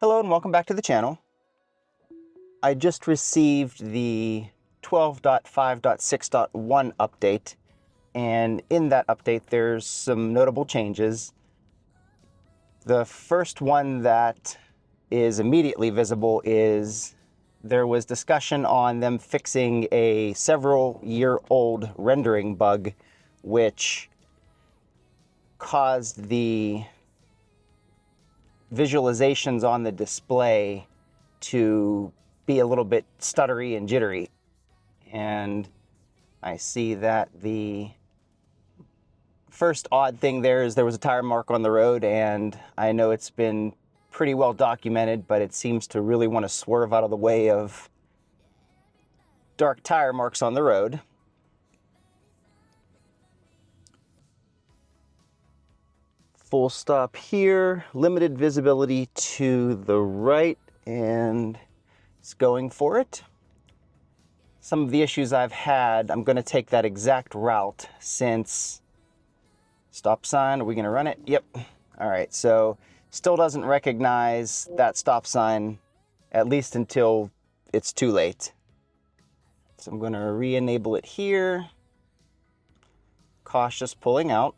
Hello and welcome back to the channel. I just received the 12.5.6.1 update, and in that update there's some notable changes. The first one that is immediately visible is there was discussion on them fixing a several-year-old rendering bug which caused the visualizations on the display to be a little bit stuttery and jittery. And I see that the first odd thing there is there was a tire mark on the road, and I know it's been pretty well documented, but it seems to really want to swerve out of the way of dark tire marks on the road. Full stop here, limited visibility to the right, and it's going for it. Some of the issues I've had, I'm going to take that exact route since stop sign. Are we going to run it? Yep. All right. So still doesn't recognize that stop sign, at least until it's too late. So I'm going to re-enable it here. Cautious pulling out.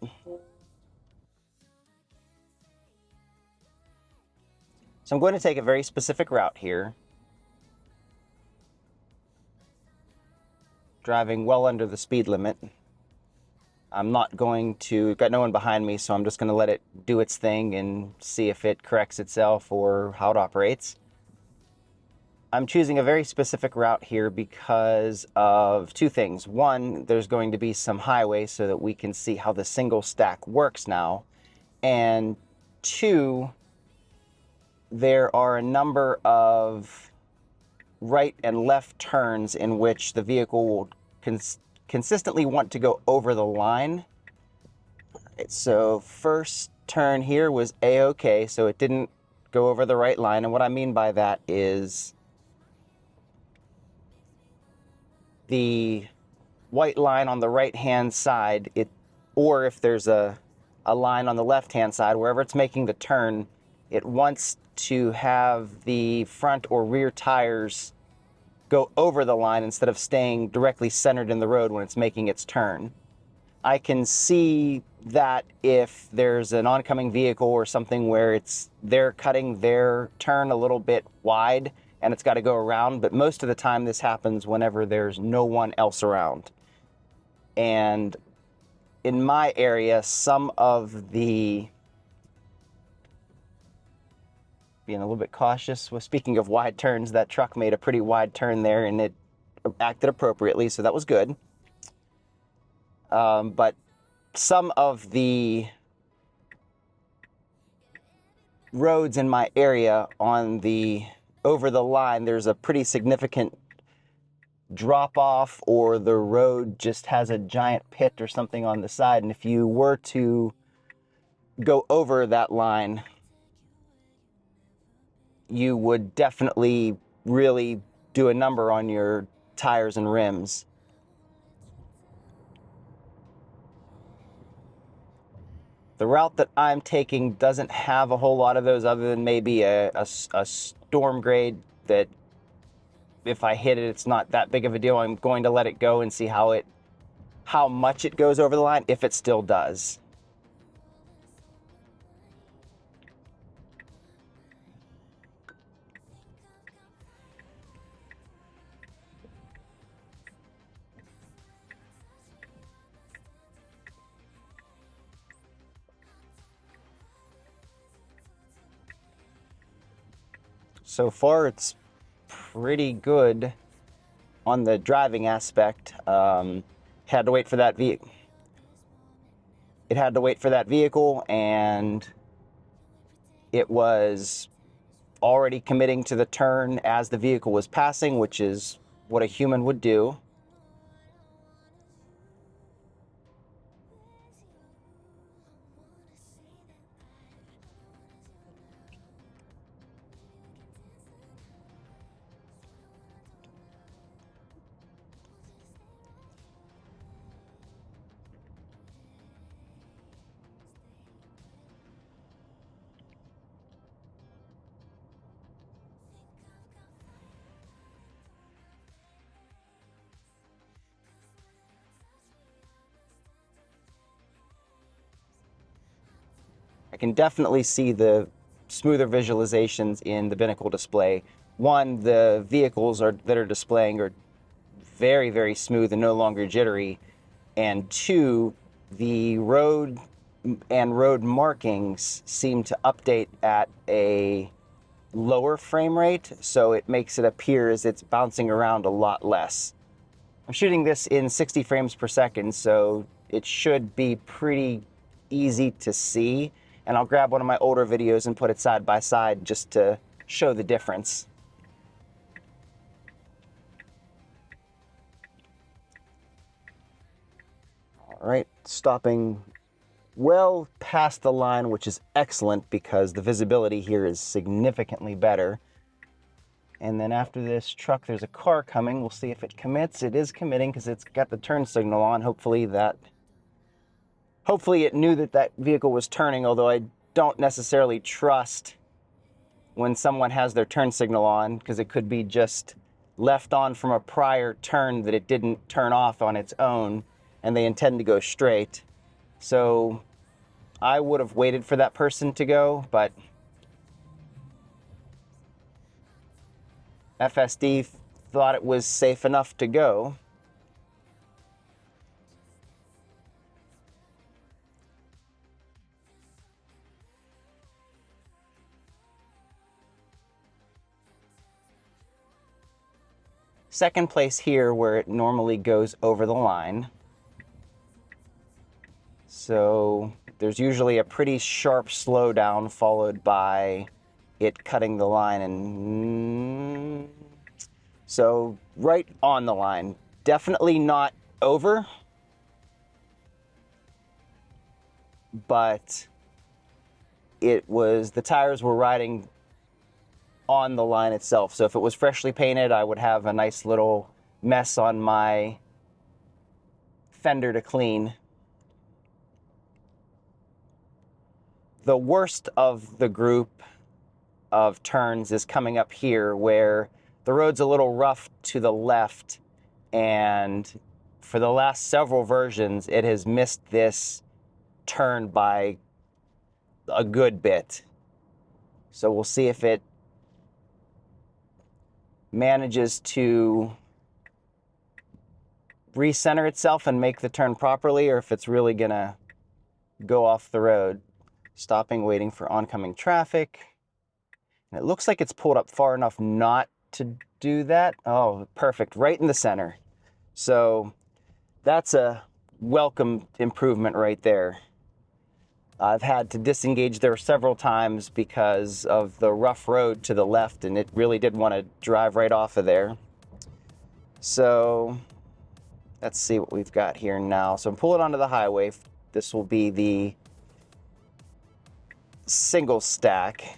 So I'm going to take a very specific route here. Driving well under the speed limit. I'm not going to, got no one behind me, so I'm just going to let it do its thing and see if it corrects itself or how it operates. I'm choosing a very specific route here because of two things. One, there's going to be some highway so that we can see how the single stack works now. And two, there are a number of right and left turns in which the vehicle will consistently want to go over the line. Right, so first turn here was A-OK, so it didn't go over the right line. And what I mean by that is the white line on the right-hand side, or if there's a line on the left-hand side, wherever it's making the turn, it wants to have the front or rear tires go over the line instead of staying directly centered in the road when it's making its turn. I can see that if there's an oncoming vehicle or something where they're cutting their turn a little bit wide and it's got to go around, but most of the time this happens whenever there's no one else around. And in my area, some of the being a little bit cautious. Well, speaking of wide turns, that truck made a pretty wide turn there and it acted appropriately, so that was good. But some of the roads in my area on the over the line, there's a pretty significant drop off, or the road just has a giant pit or something on the side. And if you were to go over that line, you would definitely really do a number on your tires and rims. The route that I'm taking doesn't have a whole lot of those, other than maybe a storm grade that if I hit it, it's not that big of a deal. I'm going to let it go and see how much it goes over the line, if it still does. So far, it's pretty good on the driving aspect. Had to wait for that vehicle. It had to wait for that vehicle, and it was already committing to the turn as the vehicle was passing, which is what a human would do. can definitely see the smoother visualizations in the binnacle display. One, the vehicles that are displaying are very, very smooth and no longer jittery. And two, the road and road markings seem to update at a lower frame rate, so it makes it appear as it's bouncing around a lot less. I'm shooting this in 60 frames per second, so it should be pretty easy to see. And I'll grab one of my older videos and put it side by side just to show the difference. All right, stopping well past the line, which is excellent because the visibility here is significantly better. And then after this truck, there's a car coming. We'll see if it commits. It is committing because it's got the turn signal on. Hopefully it knew that that vehicle was turning, although I don't necessarily trust when someone has their turn signal on, because it could be just left on from a prior turn that it didn't turn off on its own, and they intend to go straight. So I would have waited for that person to go, but FSD thought it was safe enough to go. Second place here where it normally goes over the line. So there's usually a pretty sharp slowdown followed by it cutting the line, and so right on the line. Definitely not over, but the tires were riding on the line itself. So if it was freshly painted, I would have a nice little mess on my fender to clean. The worst of the group of turns is coming up here where the road's a little rough to the left, and for the last several versions it has missed this turn by a good bit. So we'll see if it manages to recenter itself and make the turn properly, or if it's really gonna go off the road. Stopping, waiting for oncoming traffic. And it looks like it's pulled up far enough not to do that. Oh, perfect, right in the center. So that's a welcome improvement right there. I've had to disengage there several times because of the rough road to the left, and it really did want to drive right off of there. So let's see what we've got here now. So I'm pulling onto the highway. This will be the single stack.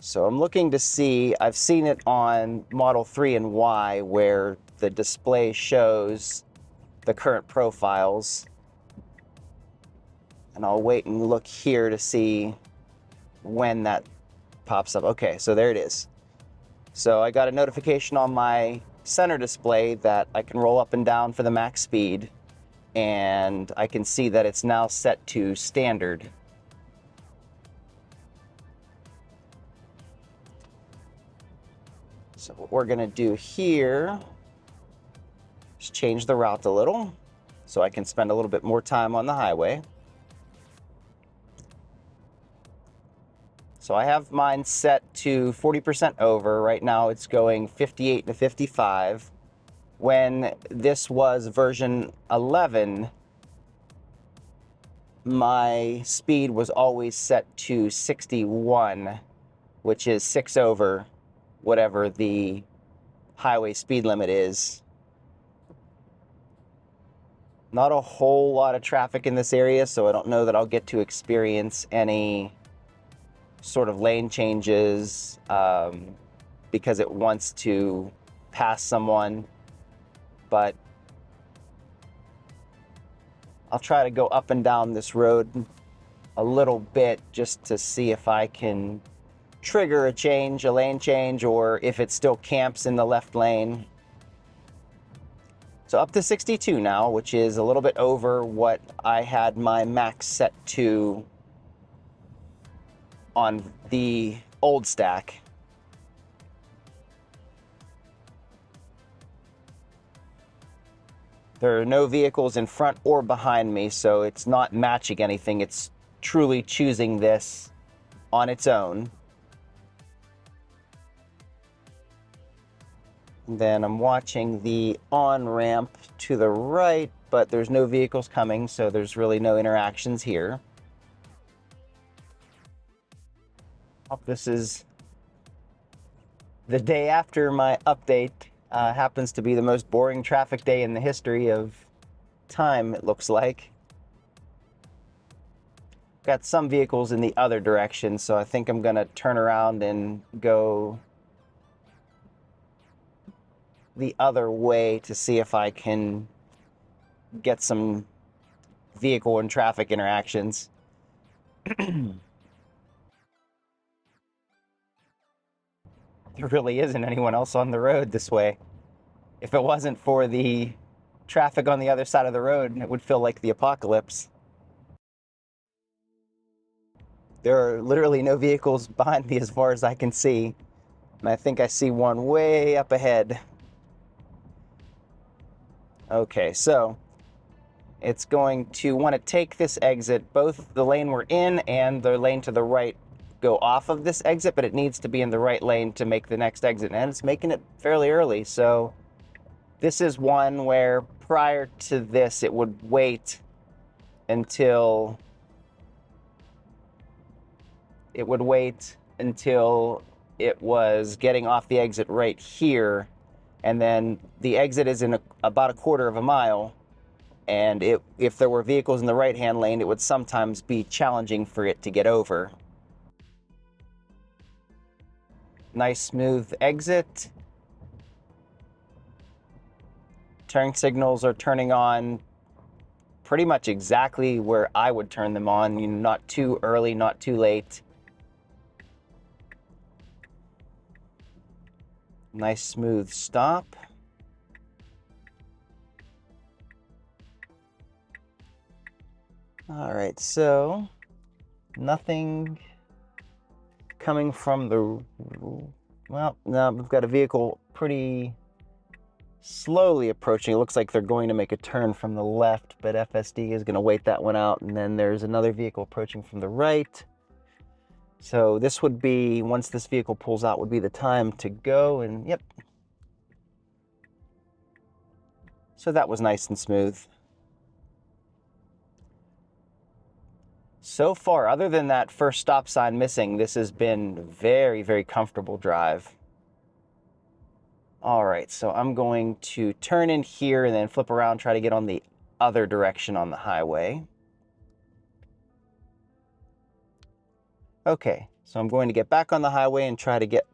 So I'm looking to see, I've seen it on Model 3 and Y where the display shows the current profiles. And I'll wait and look here to see when that pops up. Okay, so there it is. So I got a notification on my center display that I can roll up and down for the max speed, and I can see that it's now set to standard. So what we're gonna do here is change the route a little so I can spend a little bit more time on the highway. So I have mine set to 40% over. Right now it's going 58 to 55. When this was version 11, my speed was always set to 61, which is 6 over whatever the highway speed limit is. Not a whole lot of traffic in this area, so I don't know that I'll get to experience any sort of lane changes because it wants to pass someone, but I'll try to go up and down this road a little bit just to see if I can trigger a lane change, or if it still camps in the left lane. So up to 62 now, which is a little bit over what I had my max set to on the old stack. There are no vehicles in front or behind me, so it's not matching anything. It's truly choosing this on its own. And then I'm watching the on-ramp to the right, but there's no vehicles coming, so there's really no interactions here. This is the day after my update. Happens to be the most boring traffic day in the history of time, it looks like. Got some vehicles in the other direction, so I think I'm gonna turn around and go the other way to see if I can get some vehicle and traffic interactions. There really isn't anyone else on the road this way. If it wasn't for the traffic on the other side of the road, it would feel like the apocalypse. There are literally no vehicles behind me as far as I can see. And I think I see one way up ahead. Okay, so it's going to want to take this exit. Both the lane we're in and the lane to the right go off of this exit, but it needs to be in the right lane to make the next exit. And it's making it fairly early, so this is one where prior to this, it would wait until it was getting off the exit right here, and then the exit is in about a quarter of a mile, and if there were vehicles in the right-hand lane, it would sometimes be challenging for it to get over. Nice smooth exit. Turn signals are turning on pretty much exactly where I would turn them on. You know, not too early, not too late. Nice smooth stop. All right, so nothing coming from the, well, no, we've got a vehicle pretty slowly approaching. It looks like they're going to make a turn from the left, but FSD is going to wait that one out. And then there's another vehicle approaching from the right. So this would be, once this vehicle pulls out, would be the time to go. And yep. So that was nice and smooth. So far, other than that first stop sign missing, this has been very, very comfortable drive. All right, so I'm going to turn in here and then flip around, try to get on the other direction on the highway. Okay, so I'm going to get back on the highway and try to get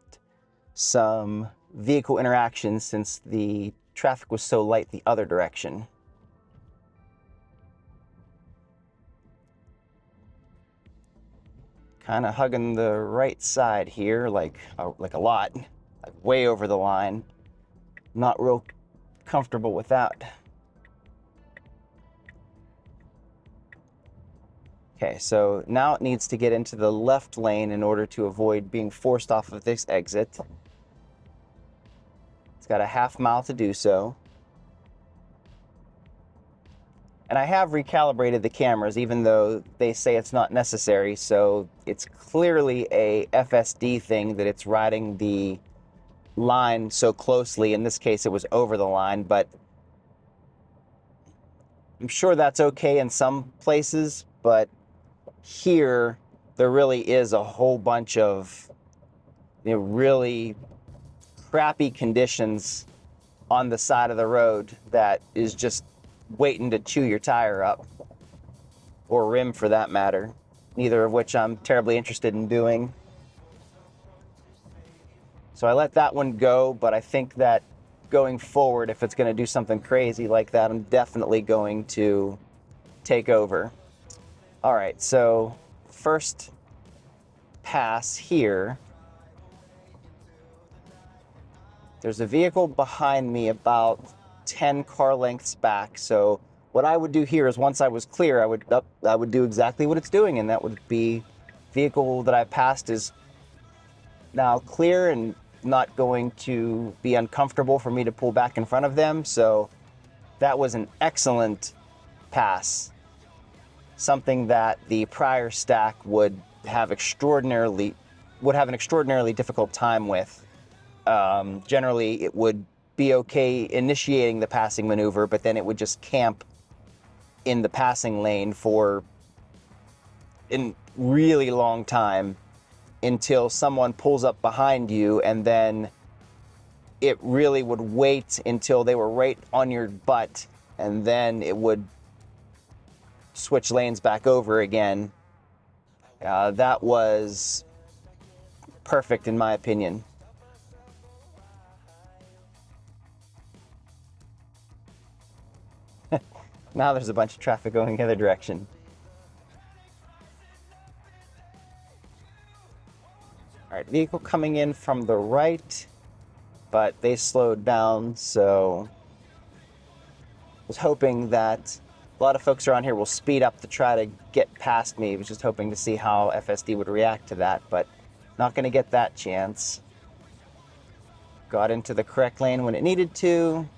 some vehicle interactions since the traffic was so light the other direction. Kind of hugging the right side here, like a lot, like way over the line. Not real comfortable with that. Okay, so now it needs to get into the left lane in order to avoid being forced off of this exit. It's got a half mile to do so. And I have recalibrated the cameras, even though they say it's not necessary, so it's clearly a FSD thing that it's riding the line so closely. In this case, it was over the line, but I'm sure that's okay in some places, but here there really is a whole bunch of, you know, really crappy conditions on the side of the road that is just waiting to chew your tire up, or rim for that matter, neither of which I'm terribly interested in doing. So I let that one go, but I think that going forward, if it's going to do something crazy like that, I'm definitely going to take over. All right, so first pass here. There's a vehicle behind me about 10 car lengths back. So what I would do here is once I was clear, I would do exactly what it's doing, and that would be vehicle that I passed is now clear and not going to be uncomfortable for me to pull back in front of them. So that was an excellent pass. Something that the prior stack would have an extraordinarily difficult time with. Generally, it would be okay initiating the passing maneuver, but then it would just camp in the passing lane for a really long time until someone pulls up behind you, and then it really would wait until they were right on your butt, and then it would switch lanes back over again. That was perfect in my opinion. Now there's a bunch of traffic going the other direction. All right, vehicle coming in from the right, but they slowed down, so I was hoping that a lot of folks around here will speed up to try to get past me. I was just hoping to see how FSD would react to that, but not going to get that chance. Got into the correct lane when it needed to.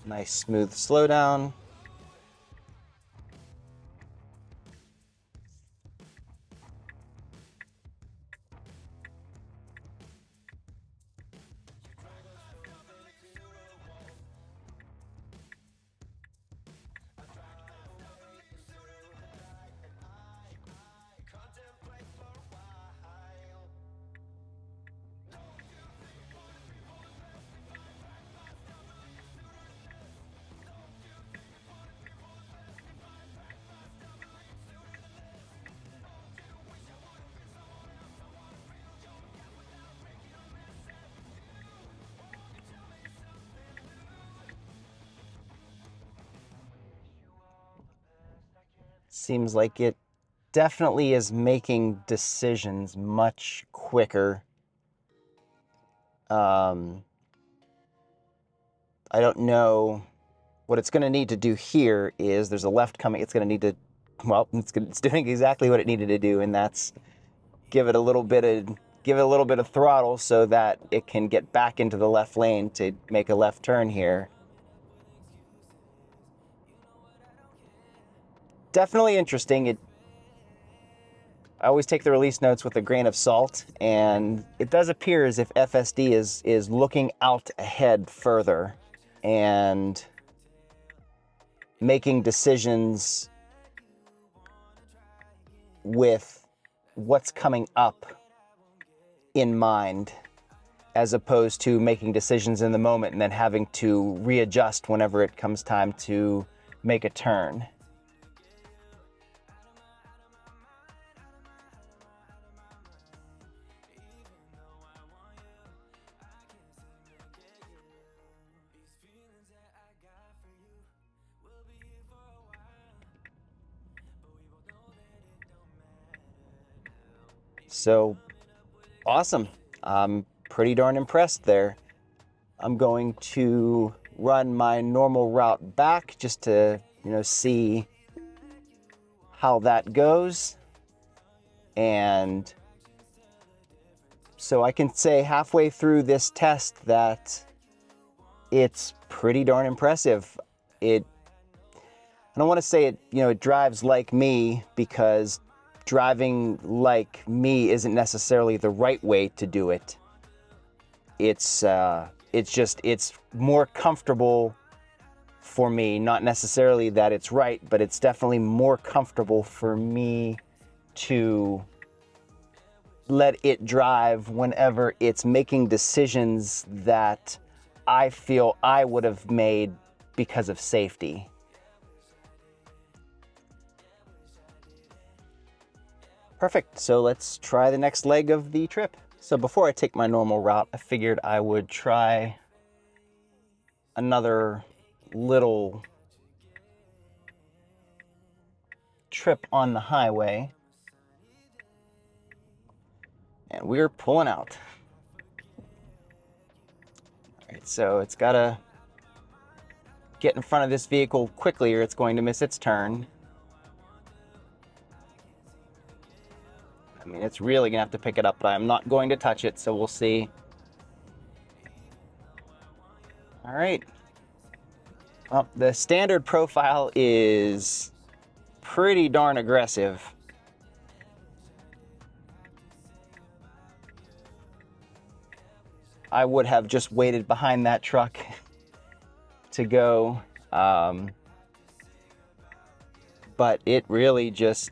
Nice smooth slowdown. Seems like it definitely is making decisions much quicker. I don't know. What it's going to need to do here is there's a left coming. It's going to need to, well, it's doing exactly what it needed to do, and that's give it a little bit of throttle so that it can get back into the left lane to make a left turn here. Definitely interesting. I always take the release notes with a grain of salt, and it does appear as if FSD is looking out ahead further and making decisions with what's coming up in mind, as opposed to making decisions in the moment and then having to readjust whenever it comes time to make a turn. So, awesome. I'm pretty darn impressed there. I'm going to run my normal route back just to, see how that goes. And so I can say halfway through this test that it's pretty darn impressive. I don't want to say it drives like me, because driving like me isn't necessarily the right way to do it. It's more comfortable for me, not necessarily that it's right, but it's definitely more comfortable for me to let it drive whenever it's making decisions that I feel I would have made because of safety. Perfect. So let's try the next leg of the trip. So before I take my normal route, I figured I would try another little trip on the highway. And we're pulling out. All right, so it's got a get in front of this vehicle quickly or it's going to miss its turn. I mean, it's really going to have to pick it up, but I'm not going to touch it, so we'll see. All right. Well, the standard profile is pretty darn aggressive. I would have just waited behind that truck to go. But it really just,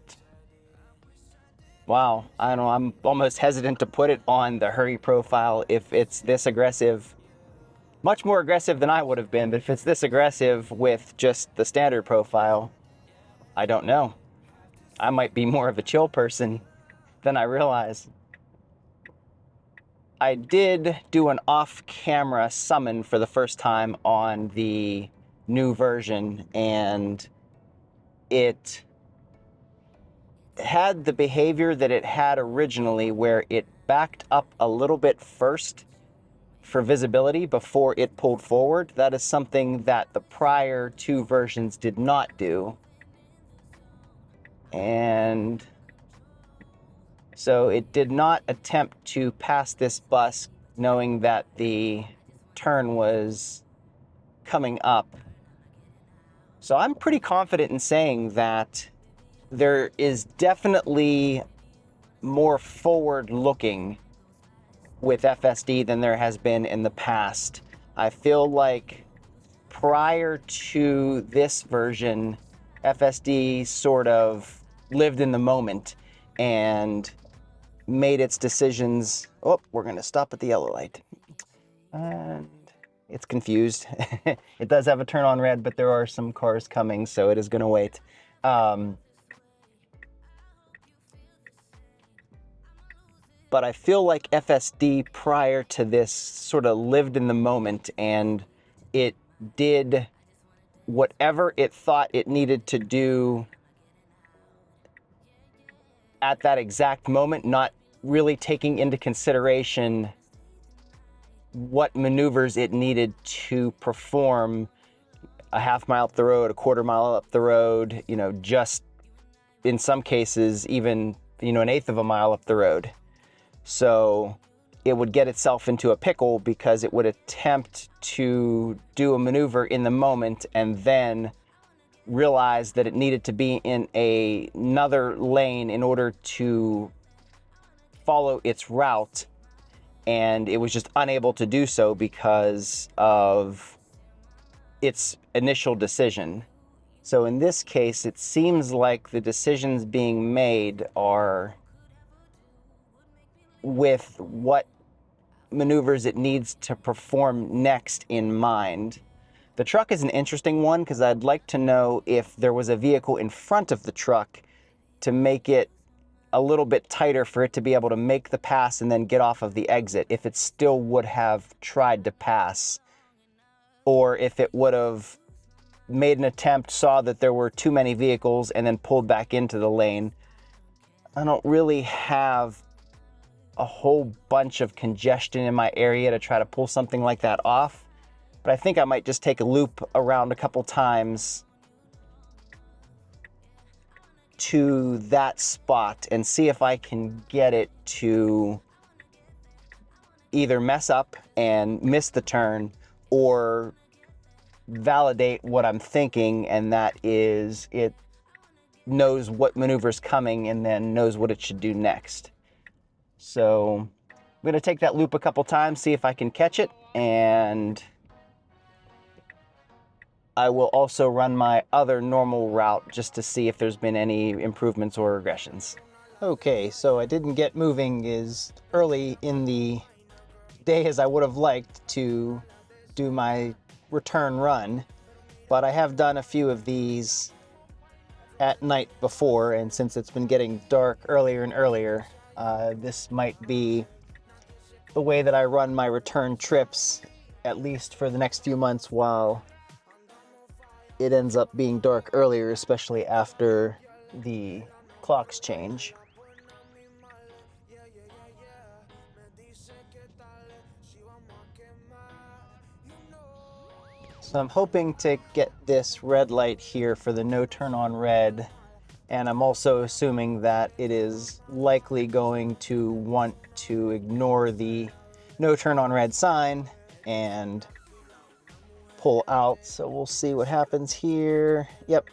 wow, I don't know, I'm almost hesitant to put it on the hurry profile if it's this aggressive. Much more aggressive than I would have been, but if it's this aggressive with just the standard profile, I don't know. I might be more of a chill person than I realize. I did do an off-camera summon for the first time on the new version, and it had the behavior that it had originally where it backed up a little bit first for visibility before it pulled forward. That is something that the prior two versions did not do. And so it did not attempt to pass this bus knowing that the turn was coming up. So I'm pretty confident in saying that there is definitely more forward-looking with FSD than there has been in the past. I feel like prior to this version, FSD sort of lived in the moment and made its decisions. Oh, we're going to stop at the yellow light. And it's confused. It does have a turn on red, but there are some cars coming, so it is going to wait. But I feel like FSD prior to this sort of lived in the moment, and it did whatever it thought it needed to do at that exact moment, not really taking into consideration what maneuvers it needed to perform a half mile up the road, a quarter mile up the road, you know, just in some cases, even, you know, an eighth of a mile up the road. So it would get itself into a pickle because it would attempt to do a maneuver in the moment and then realize that it needed to be in another lane in order to follow its route. And it was just unable to do so because of its initial decision. So in this case, it seems like the decisions being made are with what maneuvers it needs to perform next in mind. The truck is an interesting one because I'd like to know if there was a vehicle in front of the truck to make it a little bit tighter for it to be able to make the pass and then get off of the exit, if it still would have tried to pass, or if it would have made an attempt, saw that there were too many vehicles, and then pulled back into the lane. I don't really have a whole bunch of congestion in my area to try to pull something like that off, but I think I might just take a loop around a couple times to that spot and see if I can get it to either mess up and miss the turn or validate what I'm thinking, and that is it knows what maneuver's coming and then knows what it should do next. So I'm going to take that loop a couple times, see if I can catch it, and I will also run my other normal route just to see if there's been any improvements or regressions. Okay, so I didn't get moving as early in the day as I would have liked to do my return run, but I have done a few of these at night before, and since it's been getting dark earlier and earlier, this might be the way that I run my return trips, at least for the next few months, while it ends up being dark earlier, especially after the clocks change. So I'm hoping to get this red light here for the no turn on red, and I'm also assuming that it is likely going to want to ignore the no turn on red sign and pull out. So we'll see what happens here. Yep.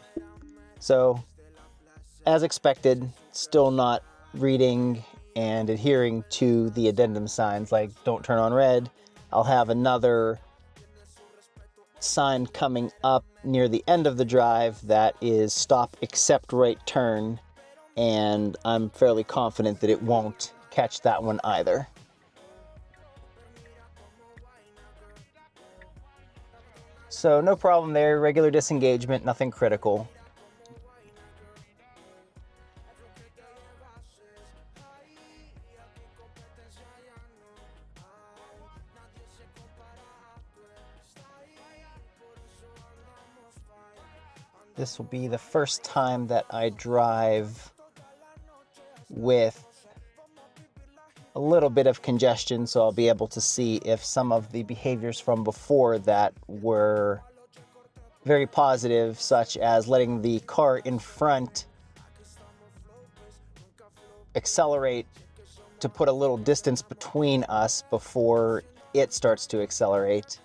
So as expected, still not reading and adhering to the addendum signs like don't turn on red. I'll have another sign coming up near the end of the drive that is stop except right turn, and I'm fairly confident that it won't catch that one either. So no problem there, regular disengagement, nothing critical. This will be the first time that I drive with a little bit of congestion, so I'll be able to see if some of the behaviors from before that were very positive, such as letting the car in front accelerate to put a little distance between us before it starts to accelerate,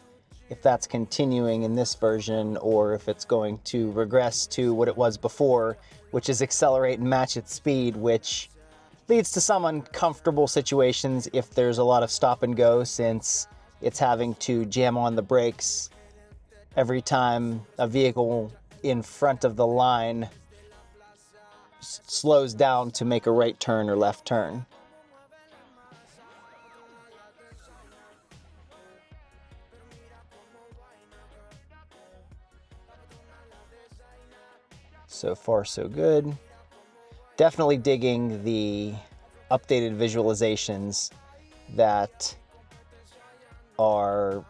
if that's continuing in this version or if it's going to regress to what it was before, which is accelerate and match its speed, which leads to some uncomfortable situations if there's a lot of stop and go, since it's having to jam on the brakes every time a vehicle in front of the line slows down to make a right turn or left turn. So far, so good. Definitely digging the updated visualizations that are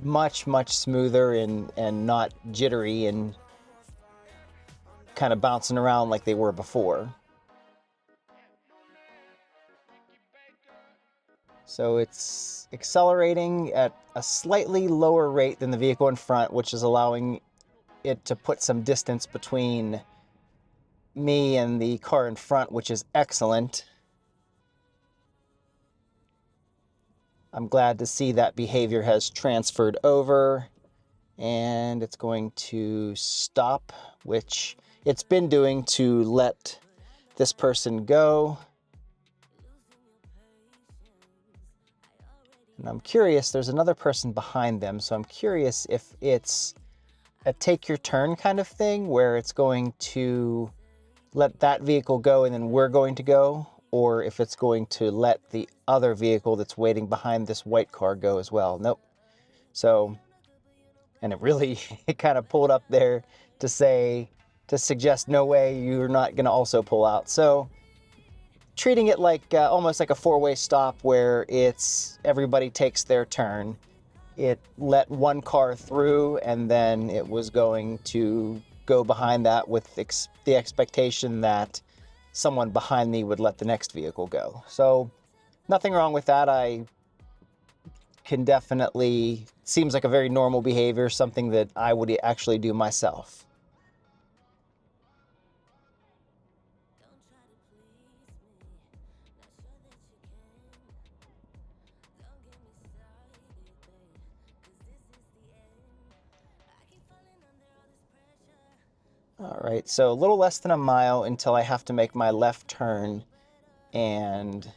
much smoother and not jittery and kind of bouncing around like they were before. So it's accelerating at a slightly lower rate than the vehicle in front, which is allowing it to put some distance between me and the car in front, which is excellent. I'm glad to see that behavior has transferred over, and it's going to stop, which it's been doing to let this person go. And I'm curious, there's another person behind them, so I'm curious if it's a take your turn kind of thing where it's going to let that vehicle go and then we're going to go, or if it's going to let the other vehicle that's waiting behind this white car go as well. Nope. So, and it really, it kind of pulled up there to suggest no way, you're not going to also pull out. So treating it like almost like a four-way stop where it's everybody takes their turn. It let one car through, and then it was going to go behind that with the expectation that someone behind me would let the next vehicle go. So nothing wrong with that. I can definitely, seems like a very normal behavior, something that I would actually do myself. All right, so a little less than a mile until I have to make my left turn, and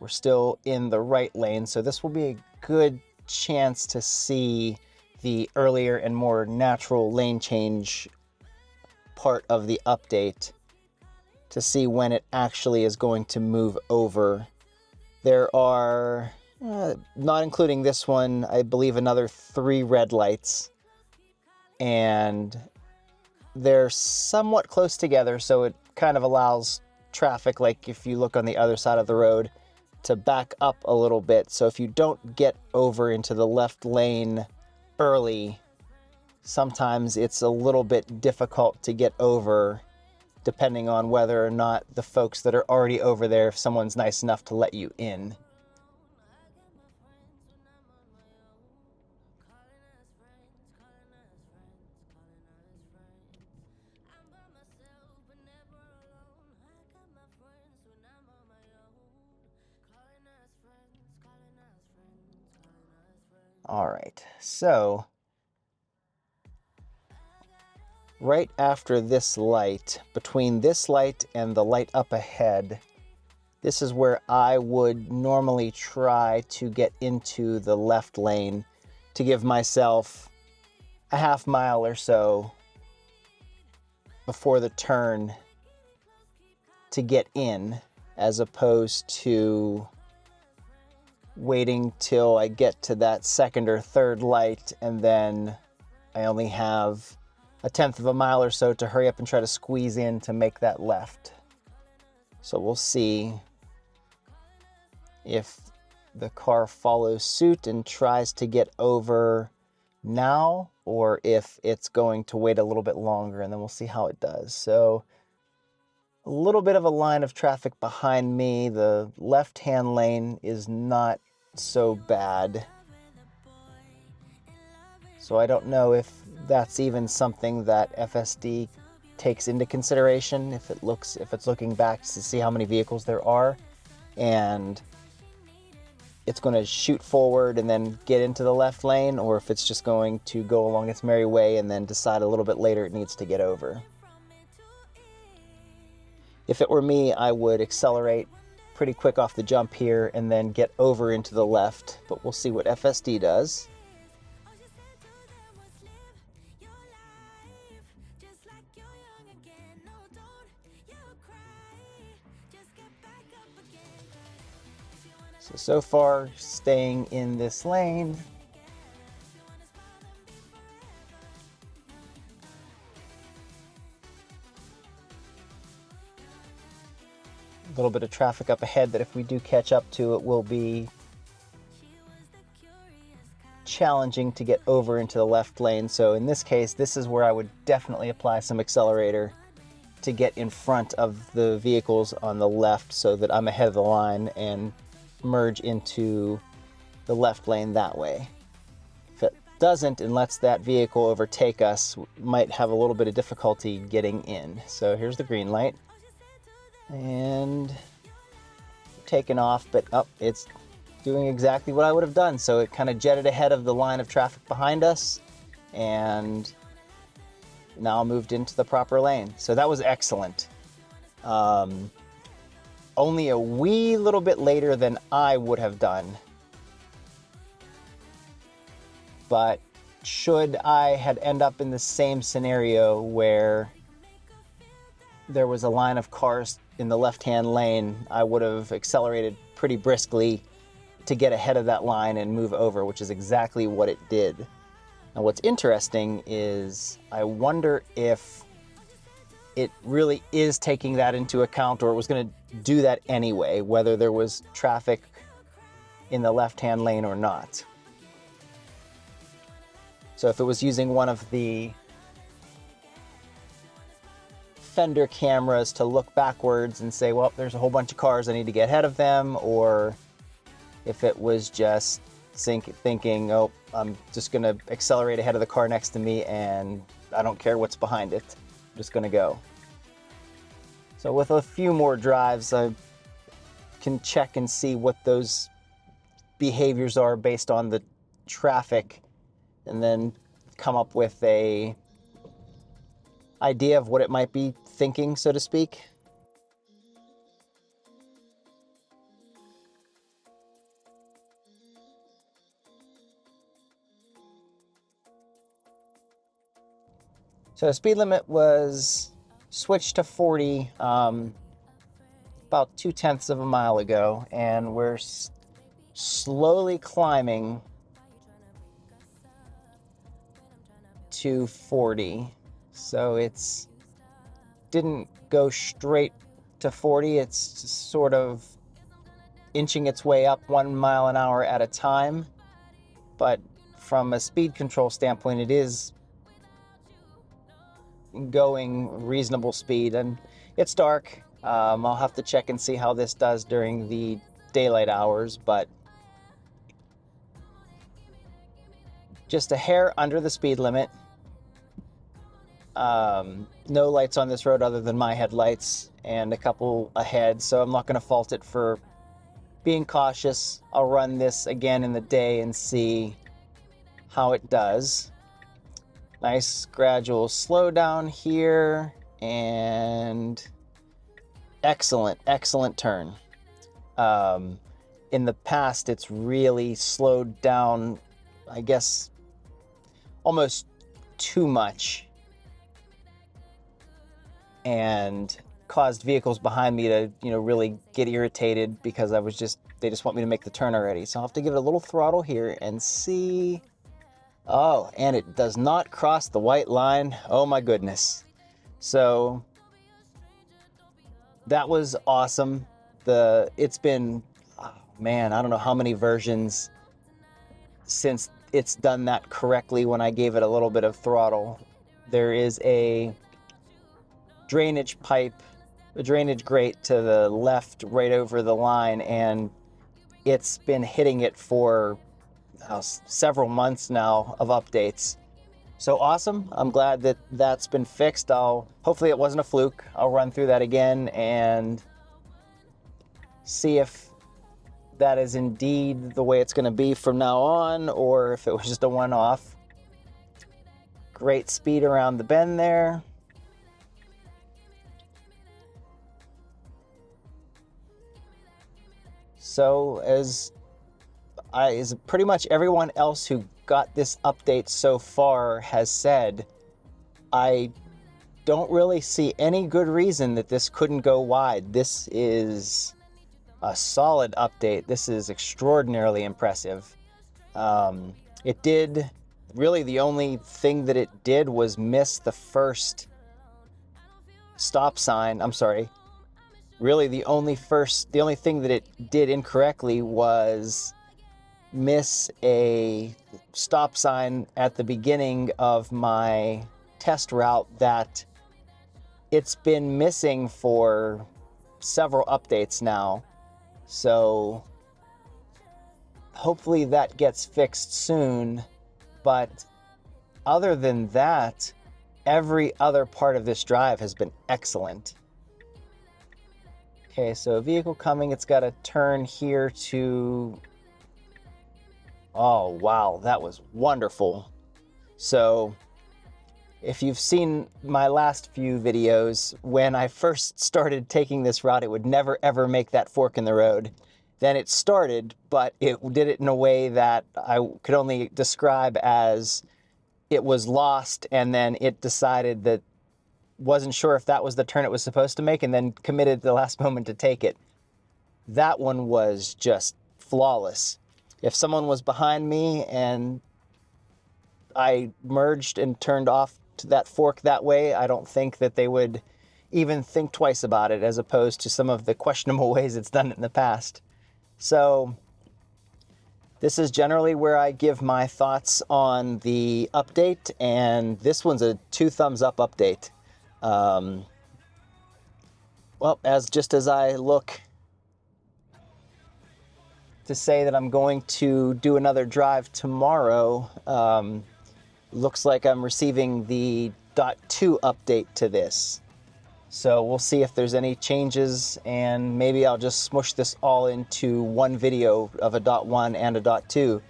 we're still in the right lane, so this will be a good chance to see the earlier and more natural lane change part of the update to see when it actually is going to move over. There are, not including this one, I believe another 3 red lights, and they're somewhat close together, so it kind of allows traffic, like if you look on the other side of the road, to back up a little bit. So if you don't get over into the left lane early, sometimes it's a little bit difficult to get over, depending on whether or not the folks that are already over there, if someone's nice enough to let you in. All right, so right after this light, between this light and the light up ahead, this is where I would normally try to get into the left lane to give myself a half mile or so before the turn to get in, as opposed to waiting till I get to that second or third light and then I only have a tenth of a mile or so to hurry up and try to squeeze in to make that left. So we'll see if the car follows suit and tries to get over now, or if it's going to wait a little bit longer, and then we'll see how it does. So a little bit of a line of traffic behind me. The left-hand lane is not so bad. So I don't know if that's even something that FSD takes into consideration, if it's looking back to see how many vehicles there are, and it's going to shoot forward and then get into the left lane, or if it's just going to go along its merry way and then decide a little bit later it needs to get over. If it were me, I would accelerate pretty quick off the jump here and then get over into the left, but we'll see what FSD does. So far, staying in this lane. A little bit of traffic up ahead that if we do catch up to, it will be challenging to get over into the left lane. So in this case, this is where I would definitely apply some accelerator to get in front of the vehicles on the left so that I'm ahead of the line and merge into the left lane that way. If it doesn't and lets that vehicle overtake us, we might have a little bit of difficulty getting in. So here's the green light. And taking off, but it's doing exactly what I would have done. So it kind of jetted ahead of the line of traffic behind us and now moved into the proper lane. So that was excellent. Only a wee little bit later than I would have done. But should I had end up in the same scenario where there was a line of cars in the left-hand lane, I would have accelerated pretty briskly to get ahead of that line and move over, which is exactly what it did. Now what's interesting is I wonder if it really is taking that into account, or it was going to do that anyway, whether there was traffic in the left-hand lane or not. So if it was using one of the fender cameras to look backwards and say, well, there's a whole bunch of cars, I need to get ahead of them, or if it was just thinking, oh, I'm just going to accelerate ahead of the car next to me and I don't care what's behind it. I'm just going to go. So with a few more drives, I can check and see what those behaviors are based on the traffic and then come up with a idea of what it might be thinking, so to speak. So the speed limit was switched to 40 about 0.2 of a mile ago, and we're slowly climbing to 40. So it's didn't go straight to 40. It's sort of inching its way up 1 mile an hour at a time. But from a speed control standpoint, it is going reasonable speed, and it's dark. I'll have to check and see how this does during the daylight hours, but just a hair under the speed limit. No lights on this road other than my headlights and a couple ahead, so I'm not going to fault it for being cautious. I'll run this again in the day and see how it does. Nice gradual slowdown here, and excellent, excellent turn. In the past, it's really slowed down, I guess, almost too much, and caused vehicles behind me to, really get irritated because they just want me to make the turn already. So I'll have to give it a little throttle here and see. Oh, and it does not cross the white line. Oh my goodness. So that was awesome. It's been, oh man, I don't know how many versions since it's done that correctly when I gave it a little bit of throttle. There is a drainage grate to the left right over the line, and it's been hitting it for several months now of updates. So awesome. I'm glad that that's been fixed. Hopefully it wasn't a fluke. I'll run through that again and see if that is indeed the way it's going to be from now on, or if it was just a one-off. Great speed around the bend there. So as pretty much everyone else who got this update so far has said, I don't really see any good reason that this couldn't go wide. This is a solid update. This is extraordinarily impressive. It did, really the only thing that it did was miss the first stop sign. I'm sorry. Really the only thing that it did incorrectly was miss a stop sign at the beginning of my test route that it's been missing for several updates now. So hopefully that gets fixed soon. But other than that, every other part of this drive has been excellent. Okay, so vehicle coming, it's got a turn here to... Oh, wow, that was wonderful. So, if you've seen my last few videos, when I first started taking this route, it would never ever make that fork in the road. Then it started, but it did it in a way that I could only describe as it was lost, and then it decided that wasn't sure if that was the turn it was supposed to make, and then committed at the last moment to take it. That one was just flawless. If someone was behind me and I merged and turned off to that fork that way, I don't think that they would even think twice about it, as opposed to some of the questionable ways it's done it in the past. So this is generally where I give my thoughts on the update, and this one's a 2 thumbs up update. Well, as I look to say that I'm going to do another drive tomorrow, looks like I'm receiving the .2 update to this. So we'll see if there's any changes, and maybe I'll just smush this all into one video of a .1 and a .2.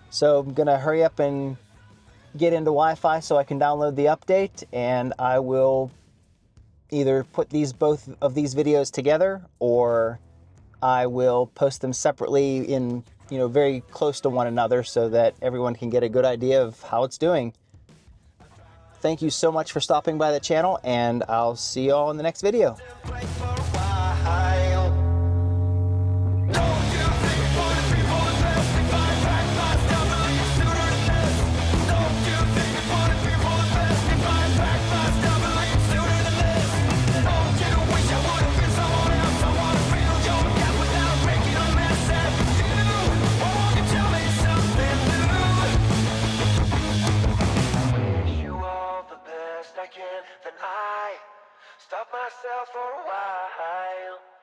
So I'm gonna hurry up and get into Wi-Fi so I can download the update, and I will either put both of these videos together, or I will post them separately in, very close to one another so that everyone can get a good idea of how it's doing. Thank you so much for stopping by the channel, and I'll see you all in the next video. Then I stop myself for a while.